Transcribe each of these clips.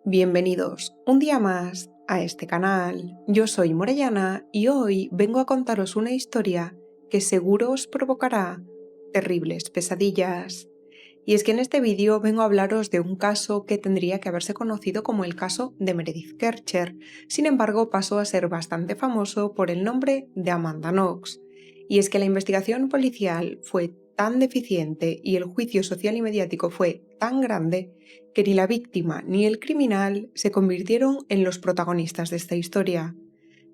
Bienvenidos un día más a este canal. Yo soy Morellana y hoy vengo a contaros una historia que seguro os provocará terribles pesadillas. Y es que en este vídeo vengo a hablaros de un caso que tendría que haberse conocido como el caso de Meredith Kercher. Sin embargo, pasó a ser bastante famoso por el nombre de Amanda Knox. Y es que la investigación policial fue tan deficiente y el juicio social y mediático fue tan grande que ni la víctima ni el criminal se convirtieron en los protagonistas de esta historia.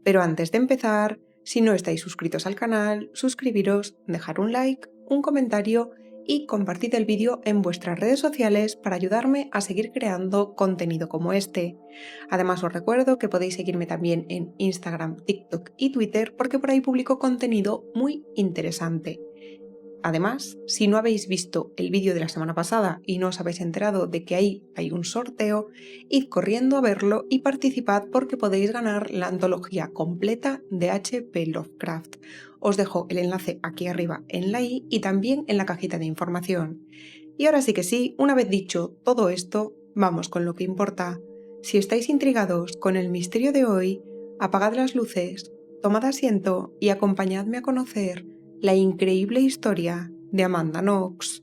Pero antes de empezar, si no estáis suscritos al canal, suscribiros, dejar un like, un comentario y compartid el vídeo en vuestras redes sociales para ayudarme a seguir creando contenido como este. Además os recuerdo que podéis seguirme también en Instagram, TikTok y Twitter porque por ahí publico contenido muy interesante. Además, si no habéis visto el vídeo de la semana pasada y no os habéis enterado de que ahí hay un sorteo, id corriendo a verlo y participad porque podéis ganar la antología completa de H.P. Lovecraft. Os dejo el enlace aquí arriba en la i y también en la cajita de información. Y ahora sí que sí, una vez dicho todo esto, vamos con lo que importa. Si estáis intrigados con el misterio de hoy, apagad las luces, tomad asiento y acompañadme a conocer la increíble historia de Amanda Knox.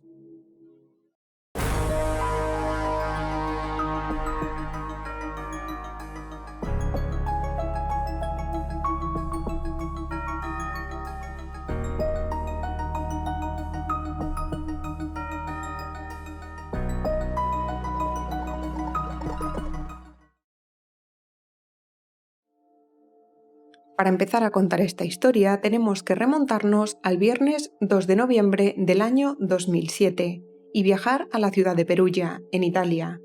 Para empezar a contar esta historia tenemos que remontarnos al viernes 2 de noviembre del año 2007 y viajar a la ciudad de Perugia, en Italia.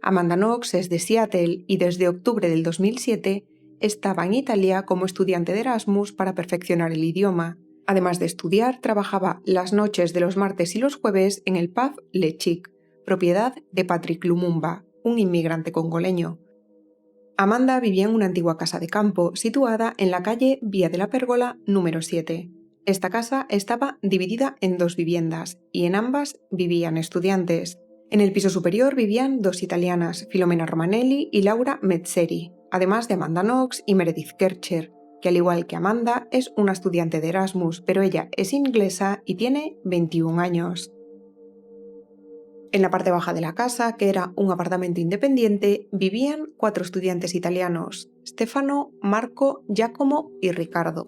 Amanda Knox es de Seattle y desde octubre del 2007 estaba en Italia como estudiante de Erasmus para perfeccionar el idioma. Además de estudiar, trabajaba las noches de los martes y los jueves en el pub Le Chic, propiedad de Patrick Lumumba, un inmigrante congoleño. Amanda vivía en una antigua casa de campo situada en la calle Vía de la Pérgola número 7. Esta casa estaba dividida en dos viviendas y en ambas vivían estudiantes. En el piso superior vivían dos italianas, Filomena Romanelli y Laura Mezzeri, además de Amanda Knox y Meredith Kercher, que al igual que Amanda es una estudiante de Erasmus, pero ella es inglesa y tiene 21 años. En la parte baja de la casa, que era un apartamento independiente, vivían 4 estudiantes italianos: Stefano, Marco, Giacomo y Ricardo.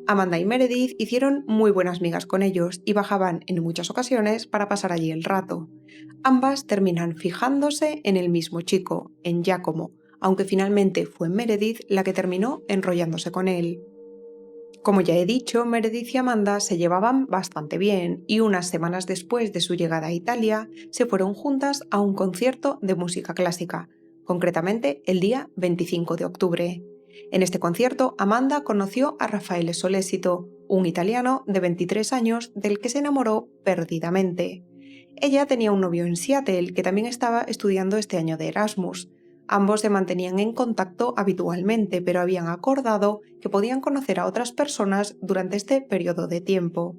Amanda y Meredith hicieron muy buenas migas con ellos y bajaban en muchas ocasiones para pasar allí el rato. Ambas terminan fijándose en el mismo chico, en Giacomo, aunque finalmente fue Meredith la que terminó enrollándose con él. Como ya he dicho, Meredith y Amanda se llevaban bastante bien y unas semanas después de su llegada a Italia se fueron juntas a un concierto de música clásica, concretamente el día 25 de octubre. En este concierto, Amanda conoció a Raffaele Solesito, un italiano de 23 años del que se enamoró perdidamente. Ella tenía un novio en Seattle que también estaba estudiando este año de Erasmus. Ambos se mantenían en contacto habitualmente, pero habían acordado que podían conocer a otras personas durante este periodo de tiempo.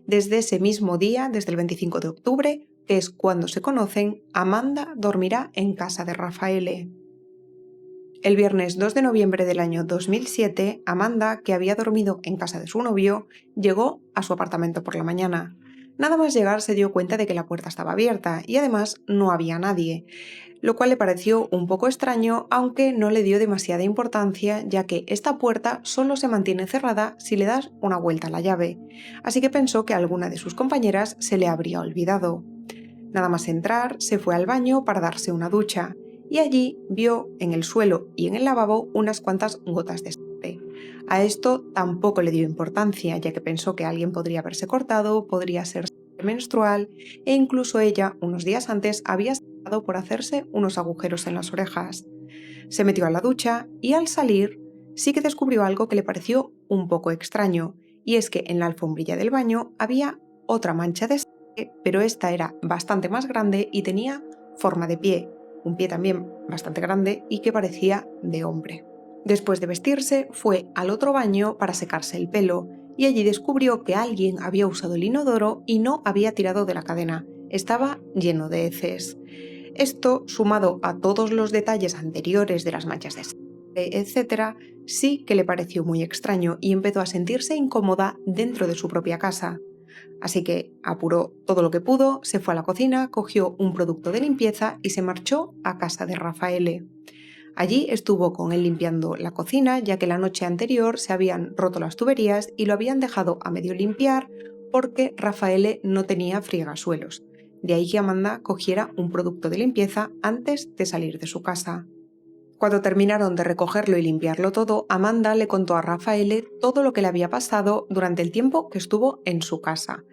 Desde ese mismo día, desde el 25 de octubre, que es cuando se conocen, Amanda dormirá en casa de Raffaele. El viernes 2 de noviembre del año 2007, Amanda, que había dormido en casa de su novio, llegó a su apartamento por la mañana. Nada más llegar se dio cuenta de que la puerta estaba abierta y además no había nadie, lo cual le pareció un poco extraño, aunque no le dio demasiada importancia, ya que esta puerta solo se mantiene cerrada si le das una vuelta a la llave, así que pensó que a alguna de sus compañeras se le habría olvidado. Nada más entrar, se fue al baño para darse una ducha, y allí vio en el suelo y en el lavabo unas cuantas gotas de sangre. A esto tampoco le dio importancia, ya que pensó que alguien podría haberse cortado, podría ser sangre menstrual, e incluso ella, unos días antes, había saltado por hacerse unos agujeros en las orejas. Se metió a la ducha y al salir sí que descubrió algo que le pareció un poco extraño, y es que en la alfombrilla del baño había otra mancha de sangre, pero esta era bastante más grande y tenía forma de pie, un pie también bastante grande y que parecía de hombre. Después de vestirse, fue al otro baño para secarse el pelo y allí descubrió que alguien había usado el inodoro y no había tirado de la cadena. Estaba lleno de heces. Esto, sumado a todos los detalles anteriores de las manchas de sangre, etc., sí que le pareció muy extraño y empezó a sentirse incómoda dentro de su propia casa. Así que apuró todo lo que pudo, se fue a la cocina, cogió un producto de limpieza y se marchó a casa de Raffaele. Allí estuvo con él limpiando la cocina, ya que la noche anterior se habían roto las tuberías y lo habían dejado a medio limpiar porque Raffaele no tenía friegasuelos. De ahí que Amanda cogiera un producto de limpieza antes de salir de su casa. Cuando terminaron de recogerlo y limpiarlo todo, Amanda le contó a Raffaele todo lo que le había pasado durante el tiempo que estuvo en su casa.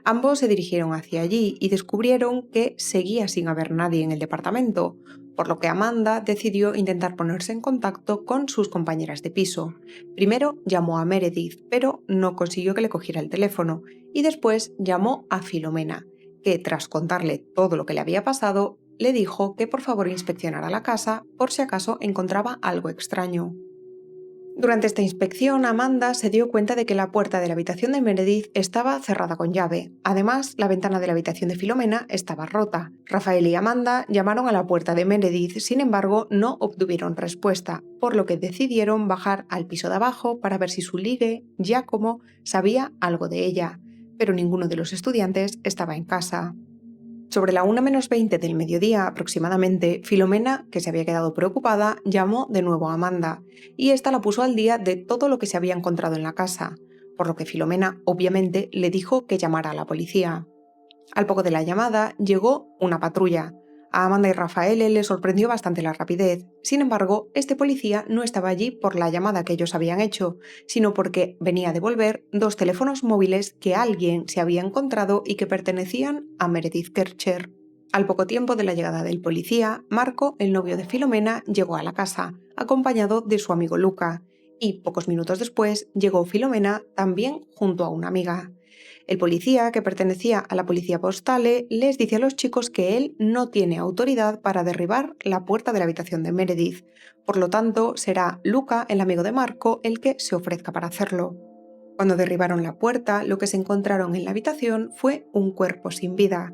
Ambos se dirigieron hacia allí y descubrieron que seguía sin haber nadie en el departamento, por lo que Amanda decidió intentar ponerse en contacto con sus compañeras de piso. Primero llamó a Meredith, pero no consiguió que le cogiera el teléfono, y después llamó a Filomena, que tras contarle todo lo que le había pasado, le dijo que por favor inspeccionara la casa por si acaso encontraba algo extraño. Durante esta inspección, Amanda se dio cuenta de que la puerta de la habitación de Meredith estaba cerrada con llave. Además, la ventana de la habitación de Filomena estaba rota. Rafael y Amanda llamaron a la puerta de Meredith, sin embargo, no obtuvieron respuesta, por lo que decidieron bajar al piso de abajo para ver si su ligue, Giacomo, sabía algo de ella. Pero ninguno de los estudiantes estaba en casa. Sobre la 1:20 del mediodía aproximadamente, Filomena, que se había quedado preocupada, llamó de nuevo a Amanda, y ésta la puso al día de todo lo que se había encontrado en la casa, por lo que Filomena obviamente le dijo que llamara a la policía. Al poco de la llamada llegó una patrulla. A Amanda y Rafael les sorprendió bastante la rapidez. Sin embargo, este policía no estaba allí por la llamada que ellos habían hecho, sino porque venía a devolver 2 teléfonos móviles que alguien se había encontrado y que pertenecían a Meredith Kercher. Al poco tiempo de la llegada del policía, Marco, el novio de Filomena, llegó a la casa, acompañado de su amigo Luca, y pocos minutos después llegó Filomena también junto a una amiga. El policía, que pertenecía a la policía postale, les dice a los chicos que él no tiene autoridad para derribar la puerta de la habitación de Meredith. Por lo tanto, será Luca, el amigo de Marco, el que se ofrezca para hacerlo. Cuando derribaron la puerta, lo que se encontraron en la habitación fue un cuerpo sin vida.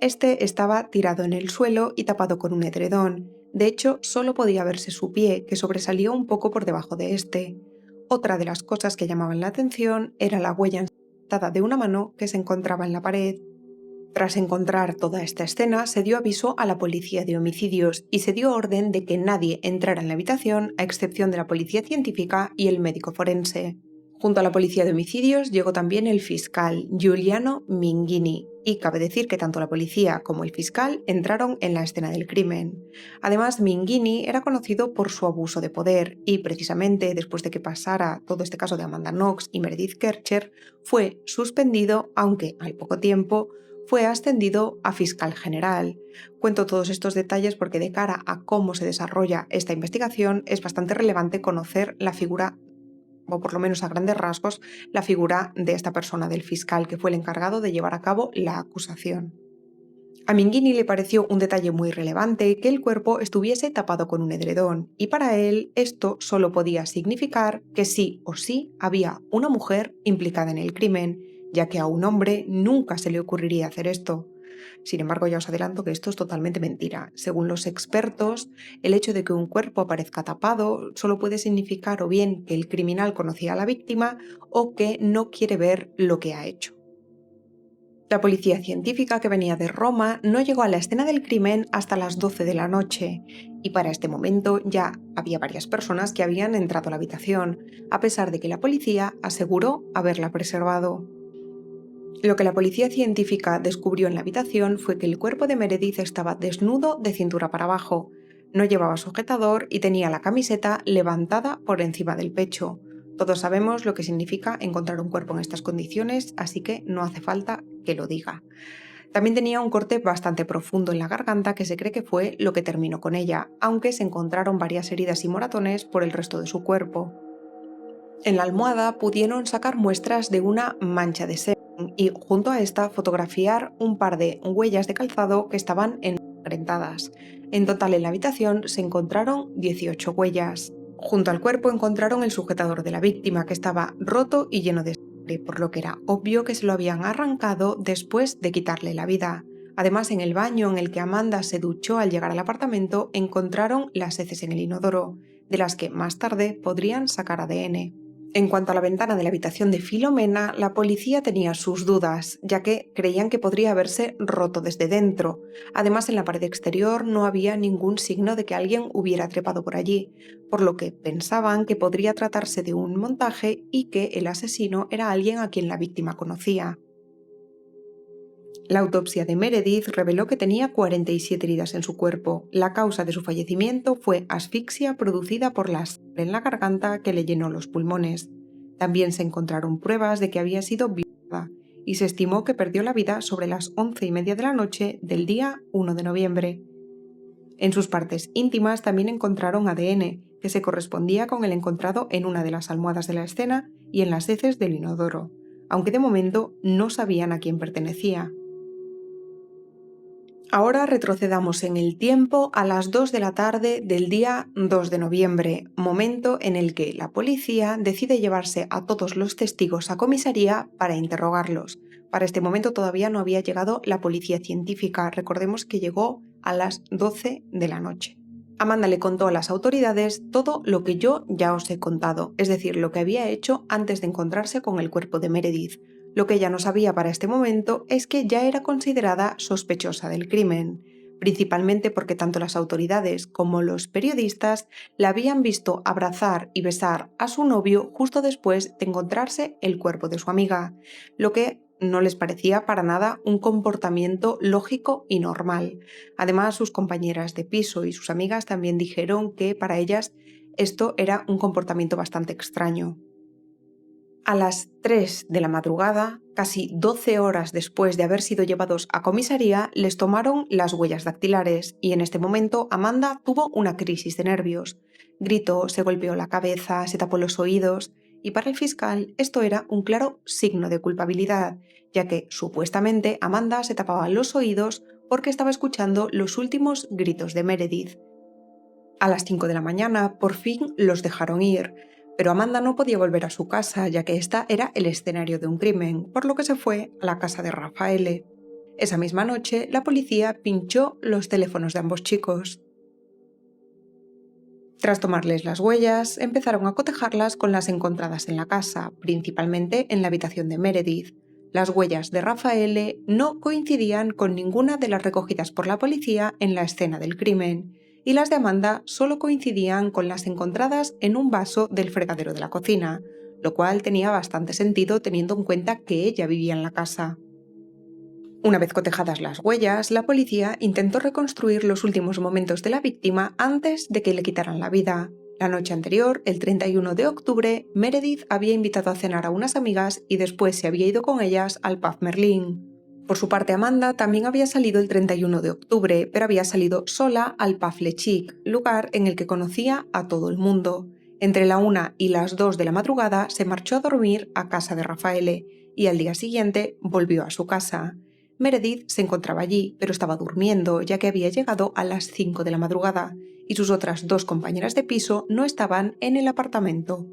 Este estaba tirado en el suelo y tapado con un edredón. De hecho, solo podía verse su pie, que sobresalió un poco por debajo de este. Otra de las cosas que llamaban la atención era la huella de una mano que se encontraba en la pared. Tras encontrar toda esta escena, se dio aviso a la policía de homicidios y se dio orden de que nadie entrara en la habitación a excepción de la policía científica y el médico forense. Junto a la policía de homicidios llegó también el fiscal Giuliano Minghini, y cabe decir que tanto la policía como el fiscal entraron en la escena del crimen. Además, Minghini era conocido por su abuso de poder y precisamente después de que pasara todo este caso de Amanda Knox y Meredith Kercher, fue suspendido, aunque al poco tiempo fue ascendido a fiscal general. Cuento todos estos detalles porque de cara a cómo se desarrolla esta investigación es bastante relevante conocer la figura, o por lo menos a grandes rasgos, la figura de esta persona, del fiscal, que fue el encargado de llevar a cabo la acusación. A Minghini le pareció un detalle muy relevante que el cuerpo estuviese tapado con un edredón, y para él esto solo podía significar que sí o sí había una mujer implicada en el crimen, ya que a un hombre nunca se le ocurriría hacer esto. Sin embargo, ya os adelanto que esto es totalmente mentira. Según los expertos, el hecho de que un cuerpo aparezca tapado solo puede significar o bien que el criminal conocía a la víctima o que no quiere ver lo que ha hecho. La policía científica, que venía de Roma, no llegó a la escena del crimen hasta las 12 de la noche, y para este momento ya había varias personas que habían entrado a la habitación, a pesar de que la policía aseguró haberla preservado. Lo que la policía científica descubrió en la habitación fue que el cuerpo de Meredith estaba desnudo de cintura para abajo, no llevaba sujetador y tenía la camiseta levantada por encima del pecho. Todos sabemos lo que significa encontrar un cuerpo en estas condiciones, así que no hace falta que lo diga. También tenía un corte bastante profundo en la garganta que se cree que fue lo que terminó con ella, aunque se encontraron varias heridas y moratones por el resto de su cuerpo. En la almohada pudieron sacar muestras de una mancha de semen y junto a esta fotografiar un par de huellas de calzado que estaban ensangrentadas. En total en la habitación se encontraron 18 huellas. Junto al cuerpo encontraron el sujetador de la víctima, que estaba roto y lleno de sangre, por lo que era obvio que se lo habían arrancado después de quitarle la vida. Además, en el baño en el que Amanda se duchó al llegar al apartamento, encontraron las heces en el inodoro, de las que más tarde podrían sacar ADN. En cuanto a la ventana de la habitación de Filomena, la policía tenía sus dudas, ya que creían que podría haberse roto desde dentro. Además, en la pared exterior no había ningún signo de que alguien hubiera trepado por allí, por lo que pensaban que podría tratarse de un montaje y que el asesino era alguien a quien la víctima conocía. La autopsia de Meredith reveló que tenía 47 heridas en su cuerpo. La causa de su fallecimiento fue asfixia producida por la sangre en la garganta que le llenó los pulmones. También se encontraron pruebas de que había sido violada y se estimó que perdió la vida sobre las 11:30 de la noche del día 1 de noviembre. En sus partes íntimas también encontraron ADN, que se correspondía con el encontrado en una de las almohadas de la escena y en las heces del inodoro, aunque de momento no sabían a quién pertenecía. Ahora retrocedamos en el tiempo a las 2 de la tarde del día 2 de noviembre, momento en el que la policía decide llevarse a todos los testigos a comisaría para interrogarlos. Para este momento todavía no había llegado la policía científica, recordemos que llegó a las 12 de la noche. Amanda le contó a las autoridades todo lo que yo ya os he contado, es decir, lo que había hecho antes de encontrarse con el cuerpo de Meredith. Lo que ella no sabía para este momento es que ya era considerada sospechosa del crimen, principalmente porque tanto las autoridades como los periodistas la habían visto abrazar y besar a su novio justo después de encontrarse el cuerpo de su amiga, lo que no les parecía para nada un comportamiento lógico y normal. Además, sus compañeras de piso y sus amigas también dijeron que para ellas esto era un comportamiento bastante extraño. A las 3 de la madrugada, casi 12 horas después de haber sido llevados a comisaría, les tomaron las huellas dactilares y en este momento Amanda tuvo una crisis de nervios. Gritó, se golpeó la cabeza, se tapó los oídos y para el fiscal esto era un claro signo de culpabilidad, ya que supuestamente Amanda se tapaba los oídos porque estaba escuchando los últimos gritos de Meredith. A las 5 de la mañana por fin los dejaron ir, pero Amanda no podía volver a su casa ya que esta era el escenario de un crimen, por lo que se fue a la casa de Raffaele. Esa misma noche la policía pinchó los teléfonos de ambos chicos. Tras tomarles las huellas, empezaron a cotejarlas con las encontradas en la casa, principalmente en la habitación de Meredith. Las huellas de Raffaele no coincidían con ninguna de las recogidas por la policía en la escena del crimen, y las de Amanda solo coincidían con las encontradas en un vaso del fregadero de la cocina, lo cual tenía bastante sentido teniendo en cuenta que ella vivía en la casa. Una vez cotejadas las huellas, la policía intentó reconstruir los últimos momentos de la víctima antes de que le quitaran la vida. La noche anterior, el 31 de octubre, Meredith había invitado a cenar a unas amigas y después se había ido con ellas al pub Merlin. Por su parte, Amanda también había salido el 31 de octubre, pero había salido sola al pub Le Chic, lugar en el que conocía a todo el mundo. Entre la 1 y las 2 de la madrugada se marchó a dormir a casa de Raffaele y al día siguiente volvió a su casa. Meredith se encontraba allí, pero estaba durmiendo ya que había llegado a las 5 de la madrugada y sus otras 2 compañeras de piso no estaban en el apartamento.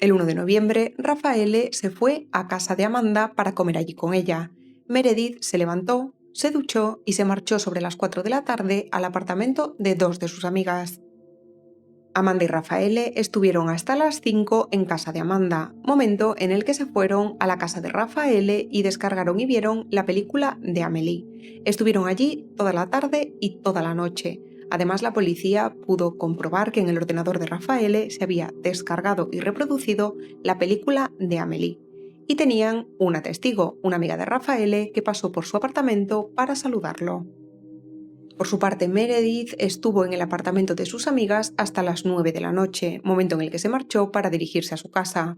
El 1 de noviembre, Raffaele se fue a casa de Amanda para comer allí con ella. Meredith se levantó, se duchó y se marchó sobre las 4 de la tarde al apartamento de 2 de sus amigas. Amanda y Raffaele estuvieron hasta las 5 en casa de Amanda, momento en el que se fueron a la casa de Raffaele y descargaron y vieron la película de Amélie. Estuvieron allí toda la tarde y toda la noche. Además, la policía pudo comprobar que en el ordenador de Raffaele se había descargado y reproducido la película de Amélie. Y tenían una testigo, una amiga de Raffaele, que pasó por su apartamento para saludarlo. Por su parte, Meredith estuvo en el apartamento de sus amigas hasta las 9 de la noche, momento en el que se marchó para dirigirse a su casa.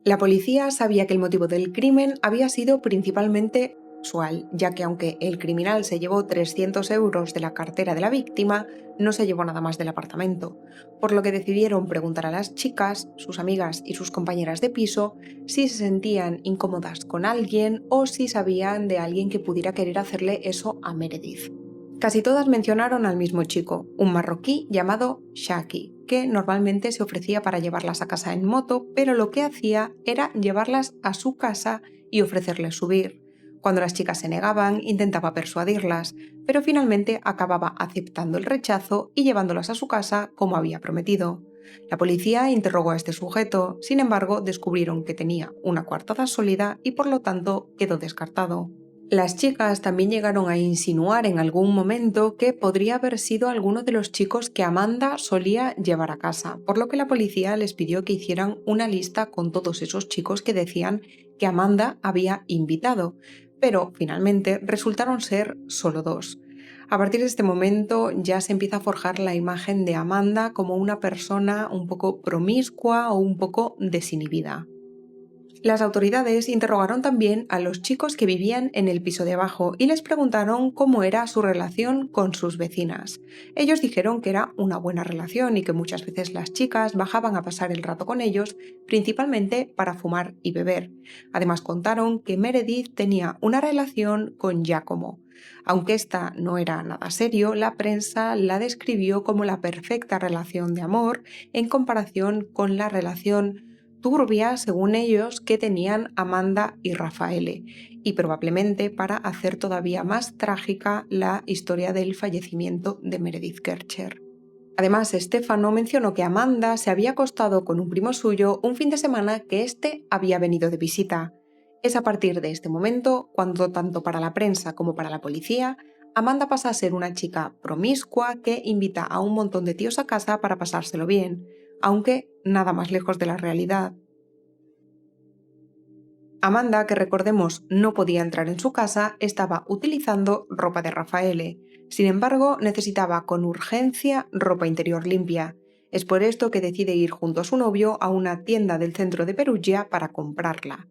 La policía sabía que el motivo del crimen había sido principalmente sexual, ya que aunque el criminal se llevó 300 euros de la cartera de la víctima, no se llevó nada más del apartamento, por lo que decidieron preguntar a las chicas, sus amigas y sus compañeras de piso, si se sentían incómodas con alguien o si sabían de alguien que pudiera querer hacerle eso a Meredith. Casi todas mencionaron al mismo chico, un marroquí llamado Shaki, que normalmente se ofrecía para llevarlas a casa en moto, pero lo que hacía era llevarlas a su casa y ofrecerles subir. Cuando las chicas se negaban, intentaba persuadirlas, pero finalmente acababa aceptando el rechazo y llevándolas a su casa como había prometido. La policía interrogó a este sujeto, sin embargo, descubrieron que tenía una coartada sólida y por lo tanto quedó descartado. Las chicas también llegaron a insinuar en algún momento que podría haber sido alguno de los chicos que Amanda solía llevar a casa, por lo que la policía les pidió que hicieran una lista con todos esos chicos que decían que Amanda había invitado, pero finalmente resultaron ser solo 2. A partir de este momento ya se empieza a forjar la imagen de Amanda como una persona un poco promiscua o un poco desinhibida. Las autoridades interrogaron también a los chicos que vivían en el piso de abajo y les preguntaron cómo era su relación con sus vecinas. Ellos dijeron que era una buena relación y que muchas veces las chicas bajaban a pasar el rato con ellos, principalmente para fumar y beber. Además contaron que Meredith tenía una relación con Giacomo. Aunque esta no era nada serio, la prensa la describió como la perfecta relación de amor en comparación con la relación turbia, según ellos, que tenían Amanda y Raffaele, y probablemente para hacer todavía más trágica la historia del fallecimiento de Meredith Kercher. Además, Stefano mencionó que Amanda se había acostado con un primo suyo un fin de semana que éste había venido de visita. Es a partir de este momento cuando, tanto para la prensa como para la policía, Amanda pasa a ser una chica promiscua que invita a un montón de tíos a casa para pasárselo bien, aunque nada más lejos de la realidad. Amanda, que recordemos no podía entrar en su casa, estaba utilizando ropa de Raffaele. Sin embargo, necesitaba con urgencia ropa interior limpia. Es por esto que decide ir junto a su novio a una tienda del centro de Perugia para comprarla.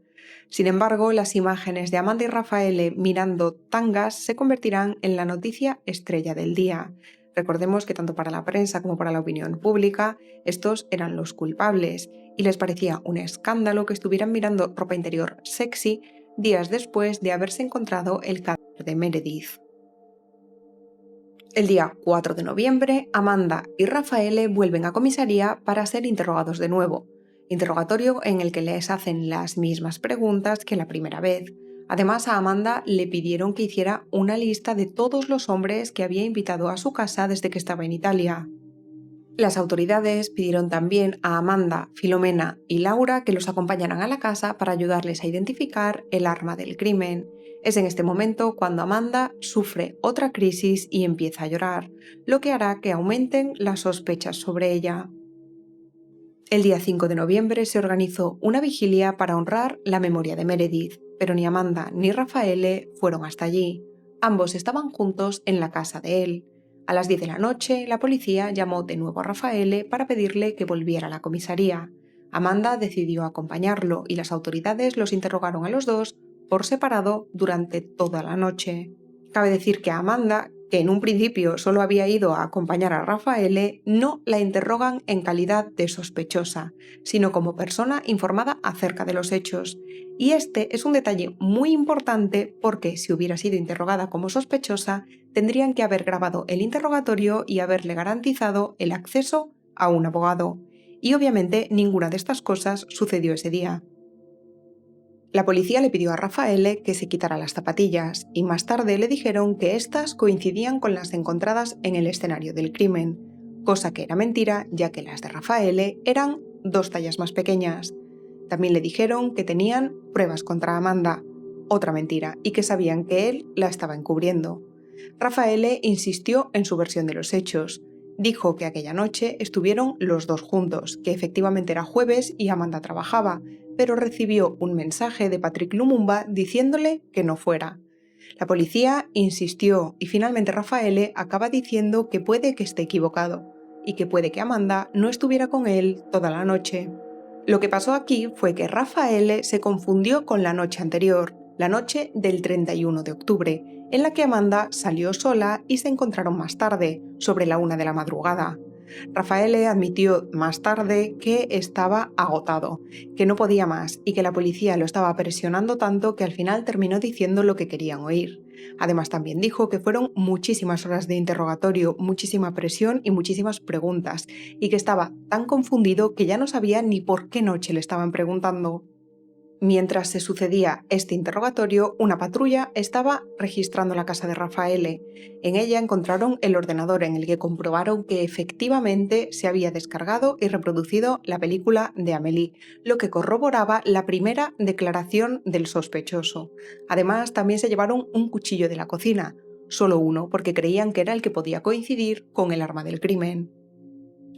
Sin embargo, las imágenes de Amanda y Raffaele mirando tangas se convertirán en la noticia estrella del día. Recordemos que tanto para la prensa como para la opinión pública, estos eran los culpables, y les parecía un escándalo que estuvieran mirando ropa interior sexy días después de haberse encontrado el cadáver de Meredith. El día 4 de noviembre, Amanda y Raffaele vuelven a comisaría para ser interrogados de nuevo, interrogatorio en el que les hacen las mismas preguntas que la primera vez. Además, a Amanda le pidieron que hiciera una lista de todos los hombres que había invitado a su casa desde que estaba en Italia. Las autoridades pidieron también a Amanda, Filomena y Laura que los acompañaran a la casa para ayudarles a identificar el arma del crimen. Es en este momento cuando Amanda sufre otra crisis y empieza a llorar, lo que hará que aumenten las sospechas sobre ella. El día 5 de noviembre se organizó una vigilia para honrar la memoria de Meredith, pero ni Amanda ni Raffaele fueron hasta allí. Ambos estaban juntos en la casa de él. A las 10 de la noche, la policía llamó de nuevo a Raffaele para pedirle que volviera a la comisaría. Amanda decidió acompañarlo y las autoridades los interrogaron a los dos por separado durante toda la noche. Cabe decir que a Amanda, que en un principio solo había ido a acompañar a Raffaele, no la interrogan en calidad de sospechosa, sino como persona informada acerca de los hechos. Y este es un detalle muy importante porque si hubiera sido interrogada como sospechosa, tendrían que haber grabado el interrogatorio y haberle garantizado el acceso a un abogado. Y obviamente ninguna de estas cosas sucedió ese día. La policía le pidió a Raffaele que se quitara las zapatillas y más tarde le dijeron que éstas coincidían con las encontradas en el escenario del crimen, cosa que era mentira ya que las de Raffaele eran 2 tallas más pequeñas. También le dijeron que tenían pruebas contra Amanda, otra mentira, y que sabían que él la estaba encubriendo. Raffaele insistió en su versión de los hechos. Dijo que aquella noche estuvieron los dos juntos, que efectivamente era jueves y Amanda trabajaba, pero recibió un mensaje de Patrick Lumumba diciéndole que no fuera. La policía insistió y finalmente Raffaele acaba diciendo que puede que esté equivocado y que puede que Amanda no estuviera con él toda la noche. Lo que pasó aquí fue que Raffaele se confundió con la noche anterior, la noche del 31 de octubre, en la que Amanda salió sola y se encontraron más tarde, sobre la 1 de la madrugada. Raffaele admitió más tarde que estaba agotado, que no podía más y que la policía lo estaba presionando tanto que al final terminó diciendo lo que querían oír. Además también dijo que fueron muchísimas horas de interrogatorio, muchísima presión y muchísimas preguntas, y que estaba tan confundido que ya no sabía ni por qué noche le estaban preguntando. Mientras se sucedía este interrogatorio, una patrulla estaba registrando la casa de Raffaele. En ella encontraron el ordenador en el que comprobaron que efectivamente se había descargado y reproducido la película de Amélie, lo que corroboraba la primera declaración del sospechoso. Además, también se llevaron un cuchillo de la cocina, solo uno, porque creían que era el que podía coincidir con el arma del crimen.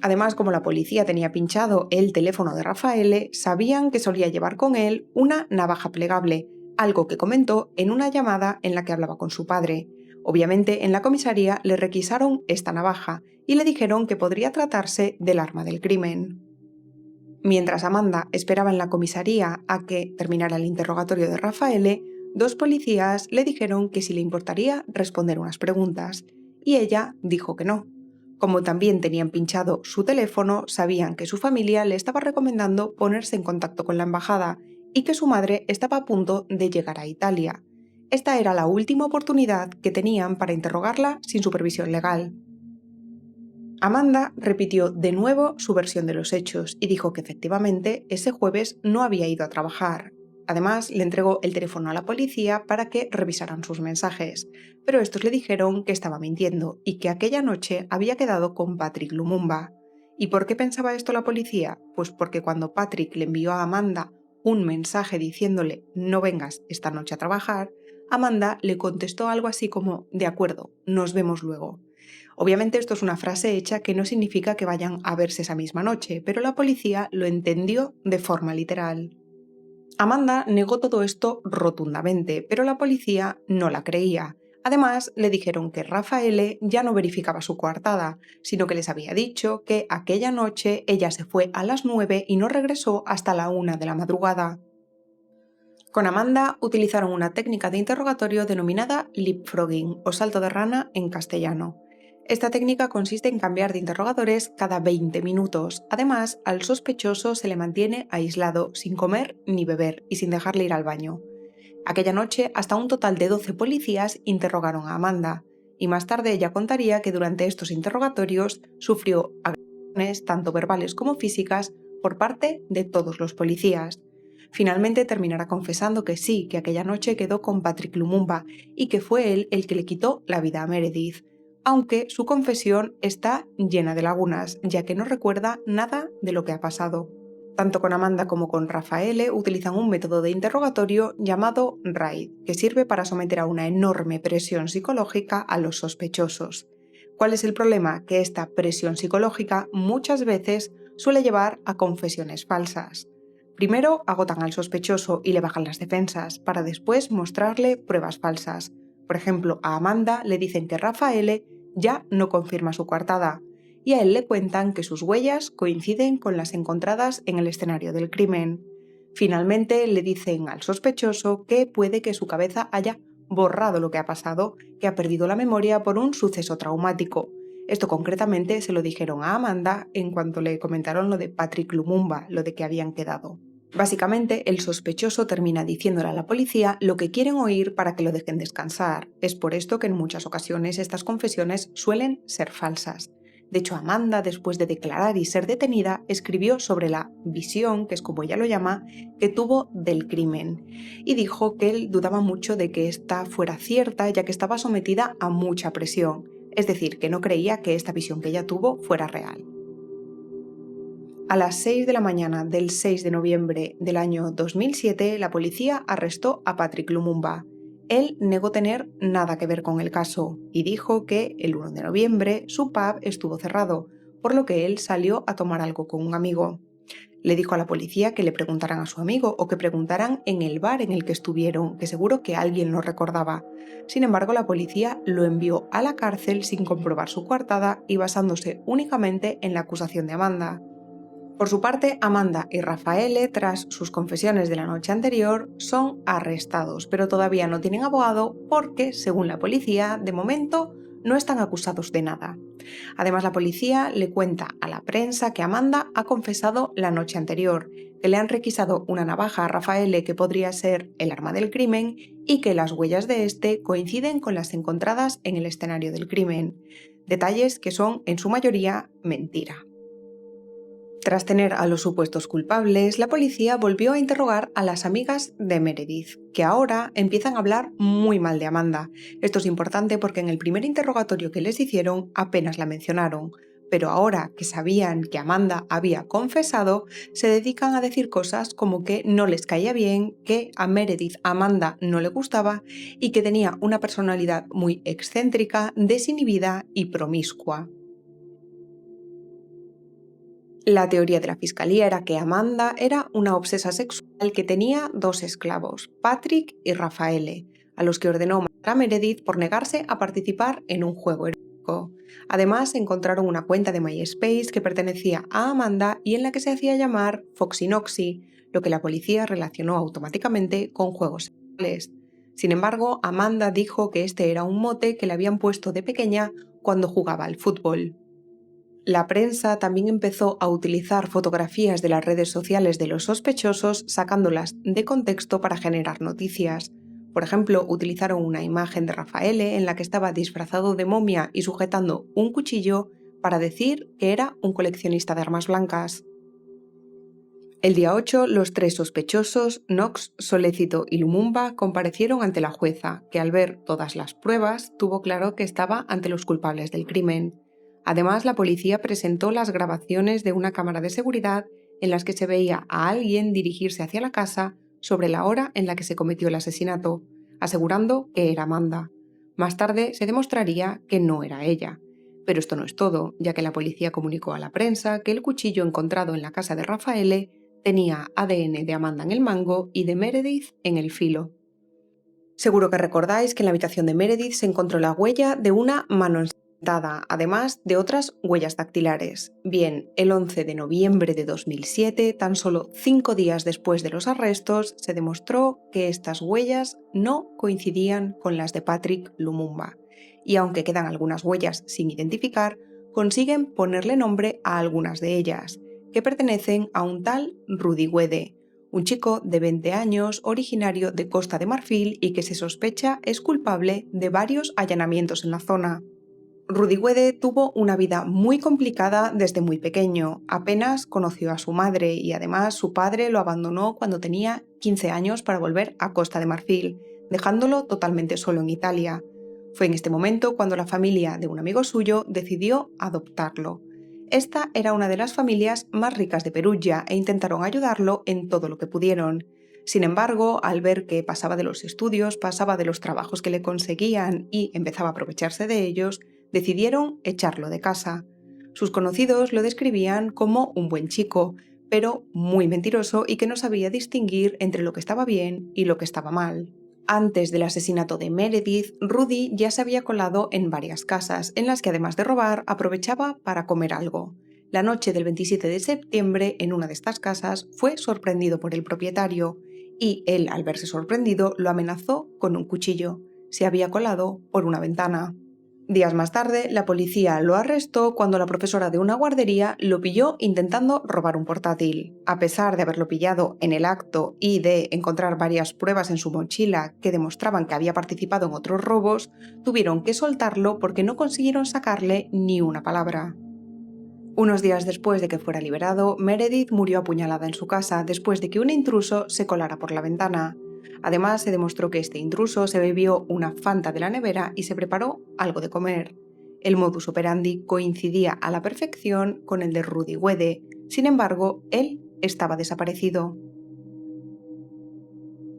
Además, como la policía tenía pinchado el teléfono de Raffaele, sabían que solía llevar con él una navaja plegable, algo que comentó en una llamada en la que hablaba con su padre. Obviamente, en la comisaría le requisaron esta navaja y le dijeron que podría tratarse del arma del crimen. Mientras Amanda esperaba en la comisaría a que terminara el interrogatorio de Raffaele, dos policías le dijeron que si le importaría responder unas preguntas, y ella dijo que no. Como también tenían pinchado su teléfono, sabían que su familia le estaba recomendando ponerse en contacto con la embajada y que su madre estaba a punto de llegar a Italia. Esta era la última oportunidad que tenían para interrogarla sin supervisión legal. Amanda repitió de nuevo su versión de los hechos y dijo que efectivamente ese jueves no había ido a trabajar. Además, le entregó el teléfono a la policía para que revisaran sus mensajes, pero estos le dijeron que estaba mintiendo y que aquella noche había quedado con Patrick Lumumba. ¿Y por qué pensaba esto la policía? Pues porque cuando Patrick le envió a Amanda un mensaje diciéndole no vengas esta noche a trabajar, Amanda le contestó algo así como de acuerdo, nos vemos luego. Obviamente esto es una frase hecha que no significa que vayan a verse esa misma noche, pero la policía lo entendió de forma literal. Amanda negó todo esto rotundamente, pero la policía no la creía. Además, le dijeron que Raffaele ya no verificaba su coartada, sino que les había dicho que aquella noche ella se fue a las 9 y no regresó hasta la 1 de la madrugada. Con Amanda utilizaron una técnica de interrogatorio denominada leapfrogging o salto de rana en castellano. Esta técnica consiste en cambiar de interrogadores cada 20 minutos. Además, al sospechoso se le mantiene aislado, sin comer ni beber y sin dejarle ir al baño. Aquella noche, hasta un total de 12 policías interrogaron a Amanda, y más tarde ella contaría que durante estos interrogatorios sufrió agresiones, tanto verbales como físicas, por parte de todos los policías. Finalmente terminará confesando que sí, que aquella noche quedó con Patrick Lumumba y que fue él el que le quitó la vida a Meredith, aunque su confesión está llena de lagunas, ya que no recuerda nada de lo que ha pasado. Tanto con Amanda como con Raffaele utilizan un método de interrogatorio llamado RAID, que sirve para someter a una enorme presión psicológica a los sospechosos. ¿Cuál es el problema? Que esta presión psicológica muchas veces suele llevar a confesiones falsas. Primero agotan al sospechoso y le bajan las defensas, para después mostrarle pruebas falsas. Por ejemplo, a Amanda le dicen que Raffaele ya no confirma su coartada, y a él le cuentan que sus huellas coinciden con las encontradas en el escenario del crimen. Finalmente le dicen al sospechoso que puede que su cabeza haya borrado lo que ha pasado, que ha perdido la memoria por un suceso traumático. Esto concretamente se lo dijeron a Amanda en cuanto le comentaron lo de Patrick Lumumba, lo de que habían quedado. Básicamente, el sospechoso termina diciéndole a la policía lo que quieren oír para que lo dejen descansar. Es por esto que en muchas ocasiones estas confesiones suelen ser falsas. De hecho, Amanda, después de declarar y ser detenida, escribió sobre la visión, que es como ella lo llama, que tuvo del crimen, y dijo que él dudaba mucho de que esta fuera cierta, ya que estaba sometida a mucha presión, es decir, que no creía que esta visión que ella tuvo fuera real. A las 6 de la mañana del 6 de noviembre del año 2007, la policía arrestó a Patrick Lumumba. Él negó tener nada que ver con el caso y dijo que el 1 de noviembre su pub estuvo cerrado, por lo que él salió a tomar algo con un amigo. Le dijo a la policía que le preguntaran a su amigo o que preguntaran en el bar en el que estuvieron, que seguro que alguien lo recordaba. Sin embargo, la policía lo envió a la cárcel sin comprobar su coartada y basándose únicamente en la acusación de Amanda. Por su parte, Amanda y Raffaele, tras sus confesiones de la noche anterior, son arrestados, pero todavía no tienen abogado porque, según la policía, de momento no están acusados de nada. Además, la policía le cuenta a la prensa que Amanda ha confesado la noche anterior, que le han requisado una navaja a Raffaele que podría ser el arma del crimen y que las huellas de este coinciden con las encontradas en el escenario del crimen. Detalles que son, en su mayoría, mentira. Tras tener a los supuestos culpables, la policía volvió a interrogar a las amigas de Meredith, que ahora empiezan a hablar muy mal de Amanda. Esto es importante porque en el primer interrogatorio que les hicieron apenas la mencionaron, pero ahora que sabían que Amanda había confesado, se dedican a decir cosas como que no les caía bien, que a Meredith Amanda no le gustaba y que tenía una personalidad muy excéntrica, desinhibida y promiscua. La teoría de la fiscalía era que Amanda era una obsesa sexual que tenía dos esclavos, Patrick y Rafaele, a los que ordenó matar a Meredith por negarse a participar en un juego erótico. Además, encontraron una cuenta de MySpace que pertenecía a Amanda y en la que se hacía llamar Foxynoxy, lo que la policía relacionó automáticamente con juegos sexuales. Sin embargo, Amanda dijo que este era un mote que le habían puesto de pequeña cuando jugaba al fútbol. La prensa también empezó a utilizar fotografías de las redes sociales de los sospechosos sacándolas de contexto para generar noticias. Por ejemplo, utilizaron una imagen de Rafaele en la que estaba disfrazado de momia y sujetando un cuchillo para decir que era un coleccionista de armas blancas. El día 8, los tres sospechosos, Knox, Solecito y Lumumba, comparecieron ante la jueza, que al ver todas las pruebas tuvo claro que estaba ante los culpables del crimen. Además, la policía presentó las grabaciones de una cámara de seguridad en las que se veía a alguien dirigirse hacia la casa sobre la hora en la que se cometió el asesinato, asegurando que era Amanda. Más tarde se demostraría que no era ella. Pero esto no es todo, ya que la policía comunicó a la prensa que el cuchillo encontrado en la casa de Rafaele tenía ADN de Amanda en el mango y de Meredith en el filo. Seguro que recordáis que en la habitación de Meredith se encontró la huella de una mano ensangrentada, además de otras huellas dactilares. Bien, el 11 de noviembre de 2007, tan solo 5 días después de los arrestos, se demostró que estas huellas no coincidían con las de Patrick Lumumba. Y aunque quedan algunas huellas sin identificar, consiguen ponerle nombre a algunas de ellas, que pertenecen a un tal Rudy Guede, un chico de 20 años originario de Costa de Marfil y que se sospecha es culpable de varios allanamientos en la zona. Rudy Guede tuvo una vida muy complicada desde muy pequeño, apenas conoció a su madre y además su padre lo abandonó cuando tenía 15 años para volver a Costa de Marfil, dejándolo totalmente solo en Italia. Fue en este momento cuando la familia de un amigo suyo decidió adoptarlo. Esta era una de las familias más ricas de Perugia e intentaron ayudarlo en todo lo que pudieron. Sin embargo, al ver que pasaba de los estudios, pasaba de los trabajos que le conseguían y empezaba a aprovecharse de ellos, decidieron echarlo de casa. Sus conocidos lo describían como un buen chico, pero muy mentiroso y que no sabía distinguir entre lo que estaba bien y lo que estaba mal. Antes del asesinato de Meredith, Rudy ya se había colado en varias casas, en las que además de robar, aprovechaba para comer algo. La noche del 27 de septiembre, en una de estas casas, fue sorprendido por el propietario, y él, al verse sorprendido, lo amenazó con un cuchillo. Se había colado por una ventana. Días más tarde, la policía lo arrestó cuando la profesora de una guardería lo pilló intentando robar un portátil. A pesar de haberlo pillado en el acto y de encontrar varias pruebas en su mochila que demostraban que había participado en otros robos, tuvieron que soltarlo porque no consiguieron sacarle ni una palabra. Unos días después de que fuera liberado, Meredith murió apuñalada en su casa después de que un intruso se colara por la ventana. Además, se demostró que este intruso se bebió una Fanta de la nevera y se preparó algo de comer. El modus operandi coincidía a la perfección con el de Rudy Guede. Sin embargo, él estaba desaparecido.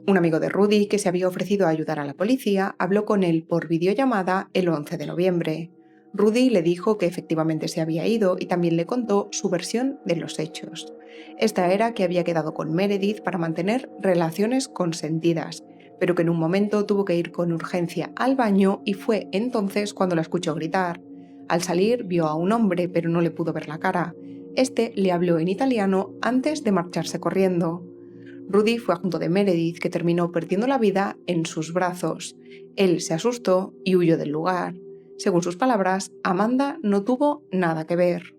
Un amigo de Rudy, que se había ofrecido a ayudar a la policía, habló con él por videollamada el 11 de noviembre. Rudy le dijo que efectivamente se había ido y también le contó su versión de los hechos. Esta era que había quedado con Meredith para mantener relaciones consentidas, pero que en un momento tuvo que ir con urgencia al baño y fue entonces cuando la escuchó gritar. Al salir vio a un hombre, pero no le pudo ver la cara. Este le habló en italiano antes de marcharse corriendo. Rudy fue junto de Meredith, que terminó perdiendo la vida en sus brazos. Él se asustó y huyó del lugar. Según sus palabras, Amanda no tuvo nada que ver.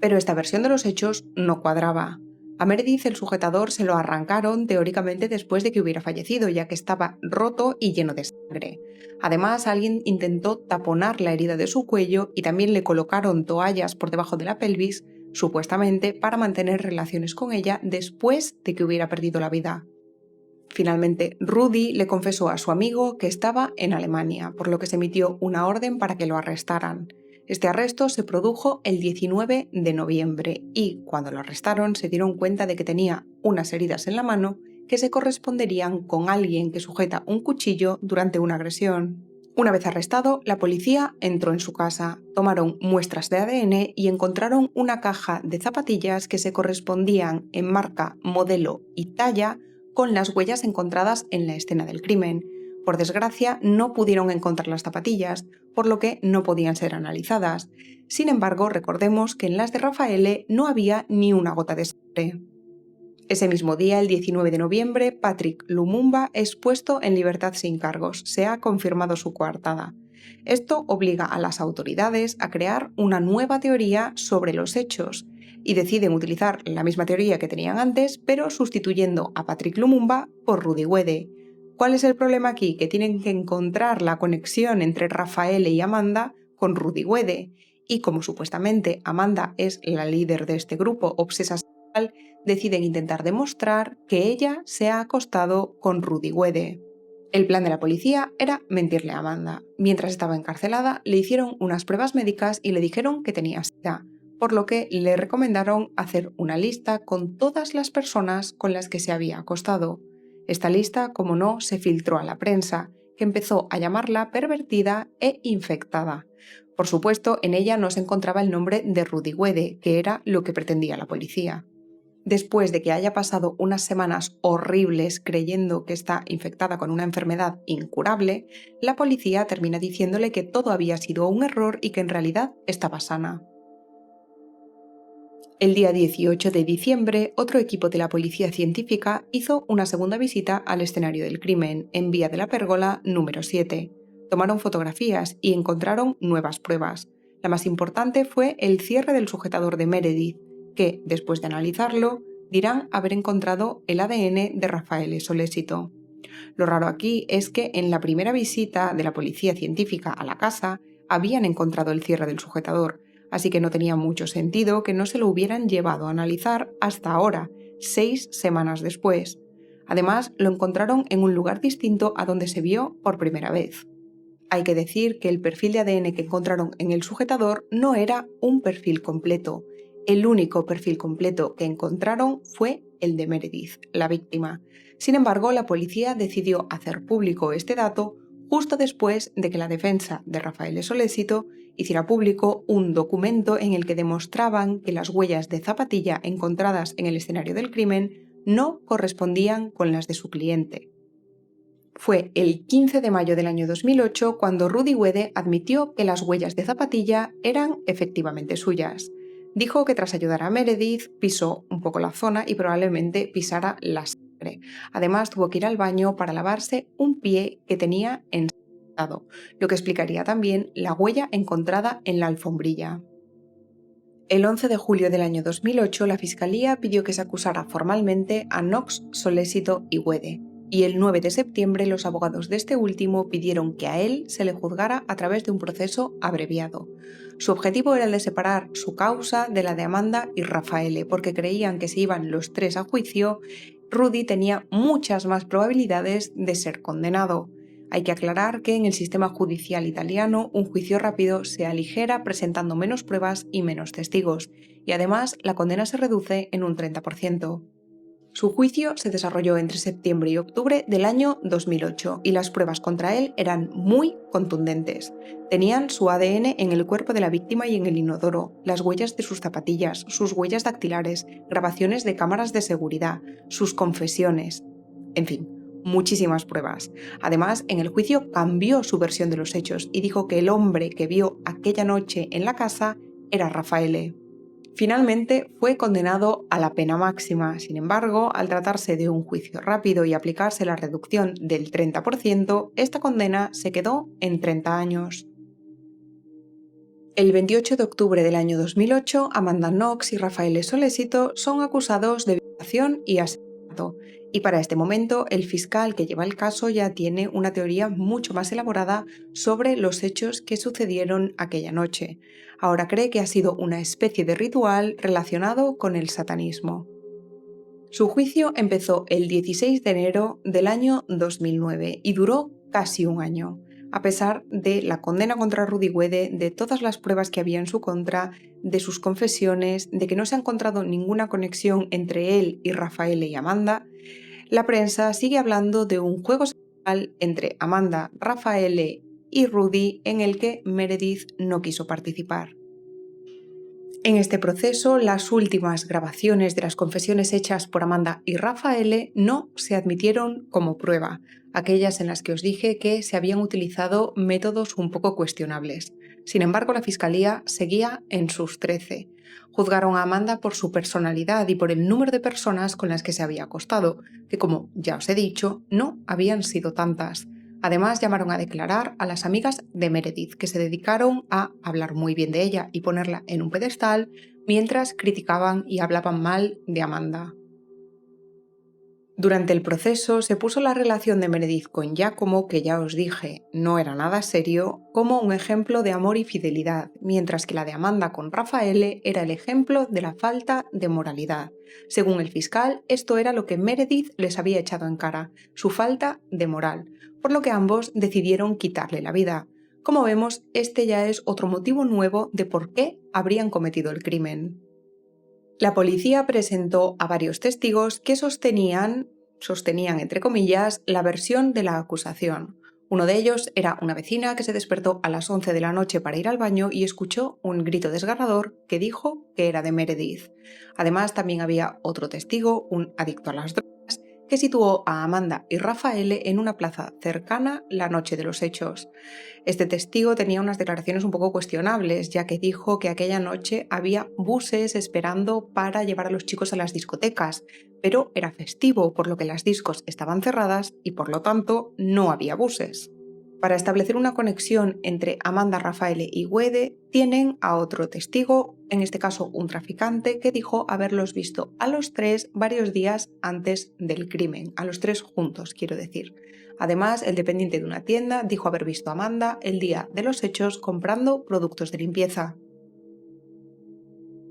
Pero esta versión de los hechos no cuadraba. A Meredith el sujetador se lo arrancaron teóricamente después de que hubiera fallecido, ya que estaba roto y lleno de sangre. Además, alguien intentó taponar la herida de su cuello y también le colocaron toallas por debajo de la pelvis supuestamente para mantener relaciones con ella después de que hubiera perdido la vida. Finalmente, Rudy le confesó a su amigo que estaba en Alemania, por lo que se emitió una orden para que lo arrestaran. Este arresto se produjo el 19 de noviembre y, cuando lo arrestaron, se dieron cuenta de que tenía unas heridas en la mano que se corresponderían con alguien que sujeta un cuchillo durante una agresión. Una vez arrestado, la policía entró en su casa, tomaron muestras de ADN y encontraron una caja de zapatillas que se correspondían en marca, modelo y talla con las huellas encontradas en la escena del crimen. Por desgracia, no pudieron encontrar las zapatillas, por lo que no podían ser analizadas. Sin embargo, recordemos que en las de Rafaele no había ni una gota de sangre. Ese mismo día, el 19 de noviembre, Patrick Lumumba es puesto en libertad sin cargos. Se ha confirmado su coartada. Esto obliga a las autoridades a crear una nueva teoría sobre los hechos y deciden utilizar la misma teoría que tenían antes, pero sustituyendo a Patrick Lumumba por Rudy Guede. ¿Cuál es el problema aquí? Que tienen que encontrar la conexión entre Rafaele y Amanda con Rudy Guede. Y como supuestamente Amanda es la líder de este grupo obsesa sexual, deciden intentar demostrar que ella se ha acostado con Rudy Guede. El plan de la policía era mentirle a Amanda. Mientras estaba encarcelada, le hicieron unas pruebas médicas y le dijeron que tenía SIDA, por lo que le recomendaron hacer una lista con todas las personas con las que se había acostado. Esta lista, como no, se filtró a la prensa, que empezó a llamarla pervertida e infectada. Por supuesto, en ella no se encontraba el nombre de Rudy Guede, que era lo que pretendía la policía. Después de que haya pasado unas semanas horribles creyendo que está infectada con una enfermedad incurable, la policía termina diciéndole que todo había sido un error y que en realidad estaba sana. El día 18 de diciembre, otro equipo de la policía científica hizo una segunda visita al escenario del crimen, en Vía de la Pérgola número 7. Tomaron fotografías y encontraron nuevas pruebas. La más importante fue el cierre del sujetador de Meredith, que, después de analizarlo, dirán haber encontrado el ADN de Rafaele Solesito. Lo raro aquí es que en la primera visita de la policía científica a la casa habían encontrado el cierre del sujetador, así que no tenía mucho sentido que no se lo hubieran llevado a analizar hasta ahora, 6 semanas después. Además, lo encontraron en un lugar distinto a donde se vio por primera vez. Hay que decir que el perfil de ADN que encontraron en el sujetador no era un perfil completo. El único perfil completo que encontraron fue el de Meredith, la víctima. Sin embargo, la policía decidió hacer público este dato justo después de que la defensa de Rafaele Solesito hiciera público un documento en el que demostraban que las huellas de zapatilla encontradas en el escenario del crimen no correspondían con las de su cliente. Fue el 15 de mayo del año 2008 cuando Rudy Guede admitió que las huellas de zapatilla eran efectivamente suyas. Dijo que tras ayudar a Meredith pisó un poco la zona y probablemente pisara la sangre. Además tuvo que ir al baño para lavarse un pie que tenía ensangrentado, lo que explicaría también la huella encontrada en la alfombrilla. El 11 de julio del año 2008 la Fiscalía pidió que se acusara formalmente a Knox, Solesito y Guede. Y el 9 de septiembre los abogados de este último pidieron que a él se le juzgara a través de un proceso abreviado. Su objetivo era el de separar su causa de la de Amanda y Rafaele, porque creían que si iban los tres a juicio, Rudy tenía muchas más probabilidades de ser condenado. Hay que aclarar que en el sistema judicial italiano un juicio rápido se aligera presentando menos pruebas y menos testigos, y además la condena se reduce en un 30%. Su juicio se desarrolló entre septiembre y octubre del año 2008 y las pruebas contra él eran muy contundentes. Tenían su ADN en el cuerpo de la víctima y en el inodoro, las huellas de sus zapatillas, sus huellas dactilares, grabaciones de cámaras de seguridad, sus confesiones, en fin, muchísimas pruebas. Además, en el juicio cambió su versión de los hechos y dijo que el hombre que vio aquella noche en la casa era Rafaele. Finalmente fue condenado a la pena máxima. Sin embargo, al tratarse de un juicio rápido y aplicarse la reducción del 30%, esta condena se quedó en 30 años. El 28 de octubre del año 2008, Amanda Knox y Rafaele Solesito son acusados de violación y asesinato. Y para este momento, el fiscal que lleva el caso ya tiene una teoría mucho más elaborada sobre los hechos que sucedieron aquella noche. Ahora cree que ha sido una especie de ritual relacionado con el satanismo. Su juicio empezó el 16 de enero del año 2009 y duró casi un año. A pesar de la condena contra Rudy Guede, de todas las pruebas que había en su contra, de sus confesiones, de que no se ha encontrado ninguna conexión entre él y Rafael y Amanda, la prensa sigue hablando de un juego sexual entre Amanda, Rafael y Rudy en el que Meredith no quiso participar. En este proceso, las últimas grabaciones de las confesiones hechas por Amanda y Rafael no se admitieron como prueba, aquellas en las que os dije que se habían utilizado métodos un poco cuestionables. Sin embargo, la Fiscalía seguía en sus 13. Juzgaron a Amanda por su personalidad y por el número de personas con las que se había acostado, que como ya os he dicho, no habían sido tantas. Además, llamaron a declarar a las amigas de Meredith, que se dedicaron a hablar muy bien de ella y ponerla en un pedestal, mientras criticaban y hablaban mal de Amanda. Durante el proceso se puso la relación de Meredith con Giacomo, que ya os dije no era nada serio, como un ejemplo de amor y fidelidad, mientras que la de Amanda con Rafael era el ejemplo de la falta de moralidad. Según el fiscal, esto era lo que Meredith les había echado en cara, su falta de moral, por lo que ambos decidieron quitarle la vida. Como vemos, este ya es otro motivo nuevo de por qué habrían cometido el crimen. La policía presentó a varios testigos que sostenían entre comillas, la versión de la acusación. Uno de ellos era una vecina que se despertó a las 11 de la noche para ir al baño y escuchó un grito desgarrador que dijo que era de Meredith. Además, también había otro testigo, un adicto a las drogas, que situó a Amanda y Rafael en una plaza cercana la noche de los hechos. Este testigo tenía unas declaraciones un poco cuestionables, ya que dijo que aquella noche había buses esperando para llevar a los chicos a las discotecas, pero era festivo, por lo que las discos estaban cerradas y por lo tanto no había buses. Para establecer una conexión entre Amanda, Rafael y Guede, tienen a otro testigo, en este caso un traficante, que dijo haberlos visto a los tres varios días antes del crimen, a los tres juntos, quiero decir. Además, el dependiente de una tienda dijo haber visto a Amanda el día de los hechos comprando productos de limpieza.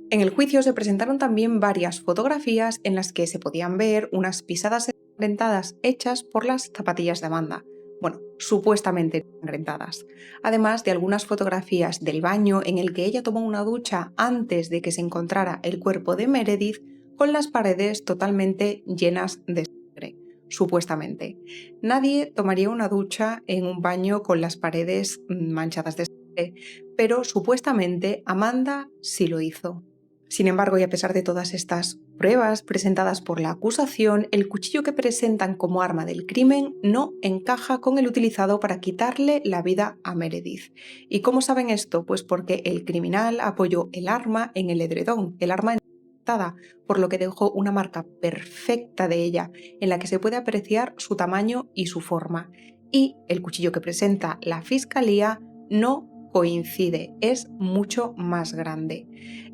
En el juicio se presentaron también varias fotografías en las que se podían ver unas pisadas ensangrentadas hechas por las zapatillas de Amanda. Bueno, supuestamente ensangrentadas. Además de algunas fotografías del baño en el que ella tomó una ducha antes de que se encontrara el cuerpo de Meredith, con las paredes totalmente llenas de sangre. Supuestamente. Nadie tomaría una ducha en un baño con las paredes manchadas de sangre, pero supuestamente Amanda sí lo hizo. Sin embargo, y a pesar de todas estas pruebas presentadas por la acusación, el cuchillo que presentan como arma del crimen no encaja con el utilizado para quitarle la vida a Meredith. ¿Y cómo saben esto? Pues porque el criminal apoyó el arma en el edredón, el arma ensangrentada, por lo que dejó una marca perfecta de ella, en la que se puede apreciar su tamaño y su forma. Y el cuchillo que presenta la fiscalía no coincide, es mucho más grande.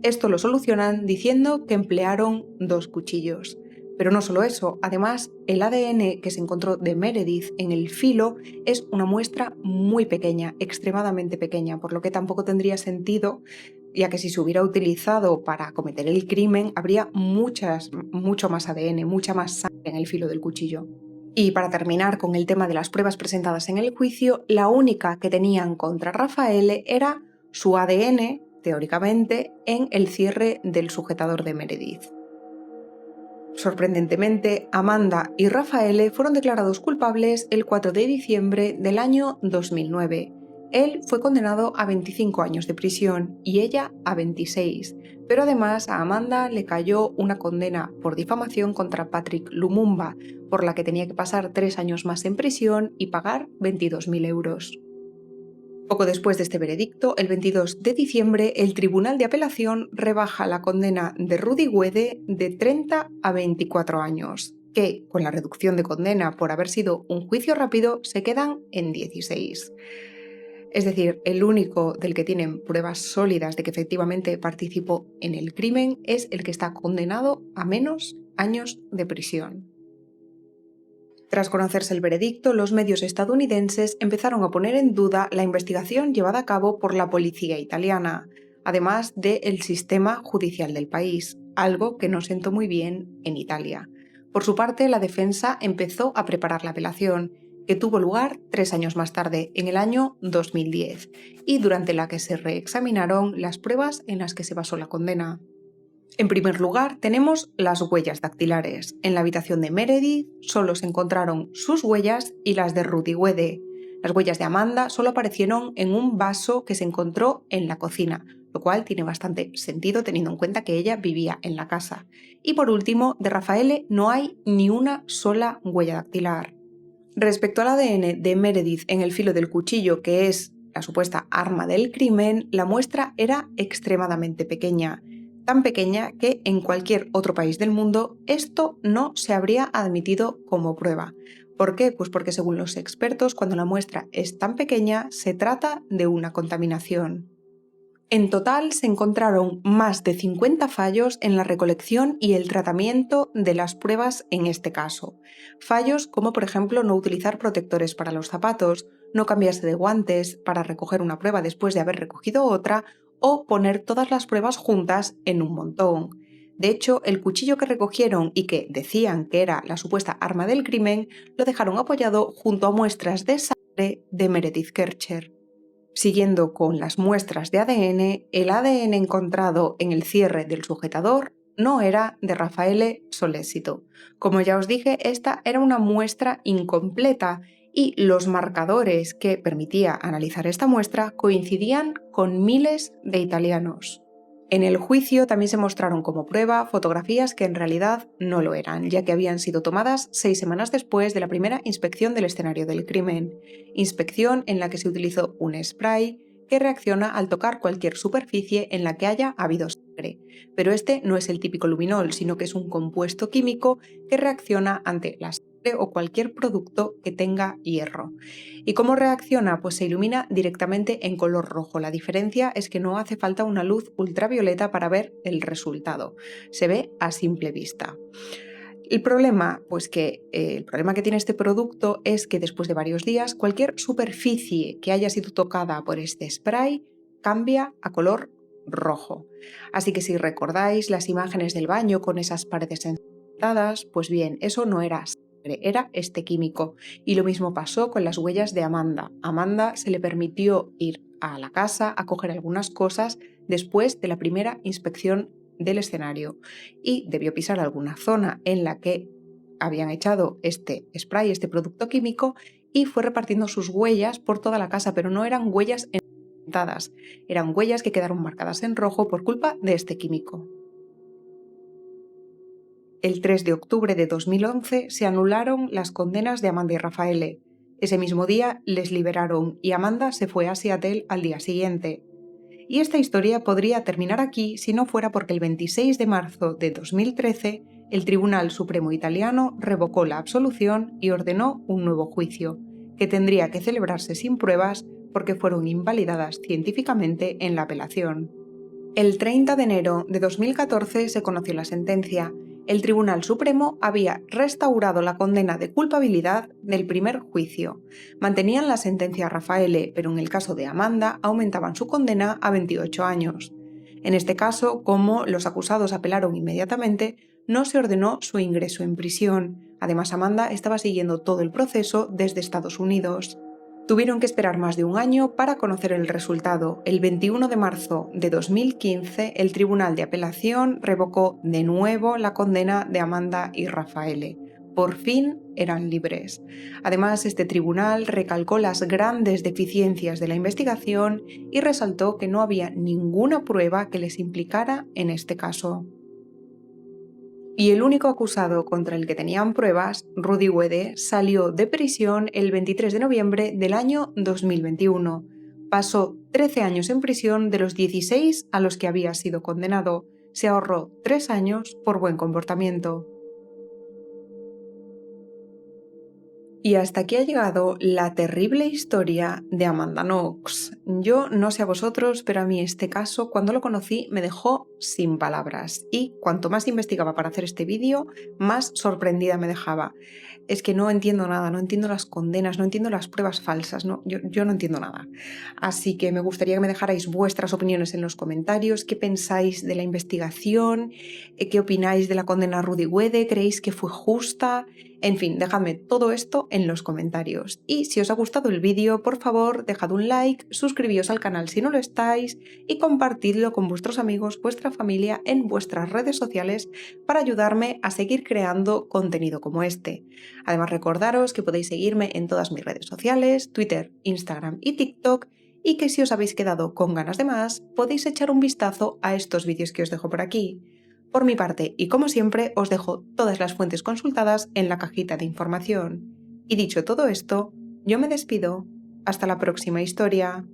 Esto lo solucionan diciendo que emplearon dos cuchillos. Pero no solo eso, además el ADN que se encontró de Meredith en el filo es una muestra muy pequeña, extremadamente pequeña, por lo que tampoco tendría sentido, ya que si se hubiera utilizado para cometer el crimen habría mucho más ADN, mucha más sangre en el filo del cuchillo. Y para terminar con el tema de las pruebas presentadas en el juicio, la única que tenían contra Rafael era su ADN, teóricamente, en el cierre del sujetador de Meredith. Sorprendentemente, Amanda y Rafael fueron declarados culpables el 4 de diciembre del año 2009. Él fue condenado a 25 años de prisión y ella a 26, pero además a Amanda le cayó una condena por difamación contra Patrick Lumumba, por la que tenía que pasar 3 años más en prisión y pagar 22.000 euros. Poco después de este veredicto, el 22 de diciembre, el Tribunal de Apelación rebaja la condena de Rudy Guede de 30 a 24 años, que, con la reducción de condena por haber sido un juicio rápido, se quedan en 16. Es decir, el único del que tienen pruebas sólidas de que efectivamente participó en el crimen es el que está condenado a menos años de prisión. Tras conocerse el veredicto, los medios estadounidenses empezaron a poner en duda la investigación llevada a cabo por la policía italiana, además del sistema judicial del país, algo que no sentó muy bien en Italia. Por su parte, la defensa empezó a preparar la apelación, que tuvo lugar 3 años más tarde, en el año 2010, y durante la que se reexaminaron las pruebas en las que se basó la condena. En primer lugar, tenemos las huellas dactilares. En la habitación de Meredith solo se encontraron sus huellas y las de Rudy Wede. Las huellas de Amanda solo aparecieron en un vaso que se encontró en la cocina, lo cual tiene bastante sentido teniendo en cuenta que ella vivía en la casa. Y por último, de Raffaele no hay ni una sola huella dactilar. Respecto al ADN de Meredith en el filo del cuchillo, que es la supuesta arma del crimen, la muestra era extremadamente pequeña. Tan pequeña que en cualquier otro país del mundo esto no se habría admitido como prueba. ¿Por qué? Pues porque según los expertos, cuando la muestra es tan pequeña, se trata de una contaminación. En total se encontraron más de 50 fallos en la recolección y el tratamiento de las pruebas en este caso. Fallos como por ejemplo no utilizar protectores para los zapatos, no cambiarse de guantes para recoger una prueba después de haber recogido otra o poner todas las pruebas juntas en un montón. De hecho, el cuchillo que recogieron y que decían que era la supuesta arma del crimen, lo dejaron apoyado junto a muestras de sangre de Meredith Kercher. Siguiendo con las muestras de ADN, el ADN encontrado en el cierre del sujetador no era de Raffaele Sollecito. Como ya os dije, esta era una muestra incompleta y los marcadores que permitía analizar esta muestra coincidían con miles de italianos. En el juicio también se mostraron como prueba fotografías que en realidad no lo eran, ya que habían sido tomadas 6 semanas después de la primera inspección del escenario del crimen, inspección en la que se utilizó un spray que reacciona al tocar cualquier superficie en la que haya habido sangre. Pero este no es el típico luminol, sino que es un compuesto químico que reacciona ante la sangre o cualquier producto que tenga hierro. ¿Y cómo reacciona? Pues se ilumina directamente en color rojo. La diferencia es que no hace falta una luz ultravioleta para ver el resultado. Se ve a simple vista. El problema que tiene este producto es que después de varios días, cualquier superficie que haya sido tocada por este spray cambia a color rojo. Así que si recordáis las imágenes del baño con esas paredes ensangrentadas, pues bien, eso no era sangre, era este químico. Y lo mismo pasó con las huellas de Amanda. A Amanda se le permitió ir a la casa a coger algunas cosas después de la primera inspección del escenario y debió pisar alguna zona en la que habían echado este spray, este producto químico, y fue repartiendo sus huellas por toda la casa, pero no eran huellas ensangrentadas, eran huellas que quedaron marcadas en rojo por culpa de este químico. El 3 de octubre de 2011 se anularon las condenas de Amanda y Raffaele. Ese mismo día les liberaron y Amanda se fue a Seattle al día siguiente. Y esta historia podría terminar aquí si no fuera porque el 26 de marzo de 2013 el Tribunal Supremo italiano revocó la absolución y ordenó un nuevo juicio, que tendría que celebrarse sin pruebas porque fueron invalidadas científicamente en la apelación. El 30 de enero de 2014 se conoció la sentencia. El Tribunal Supremo había restaurado la condena de culpabilidad del primer juicio. Mantenían la sentencia a Raffaele, pero en el caso de Amanda aumentaban su condena a 28 años. En este caso, como los acusados apelaron inmediatamente, no se ordenó su ingreso en prisión. Además, Amanda estaba siguiendo todo el proceso desde Estados Unidos. Tuvieron que esperar más de un año para conocer el resultado. El 21 de marzo de 2015, el Tribunal de Apelación revocó de nuevo la condena de Amanda y Raffaele. Por fin eran libres. Además, este tribunal recalcó las grandes deficiencias de la investigación y resaltó que no había ninguna prueba que les implicara en este caso. Y el único acusado contra el que tenían pruebas, Rudy Wede, salió de prisión el 23 de noviembre del año 2021. Pasó 13 años en prisión de los 16 a los que había sido condenado. Se ahorró 3 años por buen comportamiento. Y hasta aquí ha llegado la terrible historia de Amanda Knox. Yo no sé a vosotros, pero a mí este caso, cuando lo conocí, me dejó sin palabras. Y cuanto más investigaba para hacer este vídeo, más sorprendida me dejaba. Es que no entiendo nada, no entiendo las condenas, no entiendo las pruebas falsas, yo no entiendo nada. Así que me gustaría que me dejarais vuestras opiniones en los comentarios, qué pensáis de la investigación, qué opináis de la condena a Rudy Wede, creéis que fue justa. En fin, dejadme todo esto en los comentarios. Y si os ha gustado el vídeo, por favor, dejad un like, suscribíos al canal si no lo estáis y compartidlo con vuestros amigos, vuestra familia, en vuestras redes sociales para ayudarme a seguir creando contenido como este. Además, recordaros que podéis seguirme en todas mis redes sociales, Twitter, Instagram y TikTok, y que si os habéis quedado con ganas de más, podéis echar un vistazo a estos vídeos que os dejo por aquí. Por mi parte, y como siempre, os dejo todas las fuentes consultadas en la cajita de información. Y dicho todo esto, yo me despido. Hasta la próxima historia.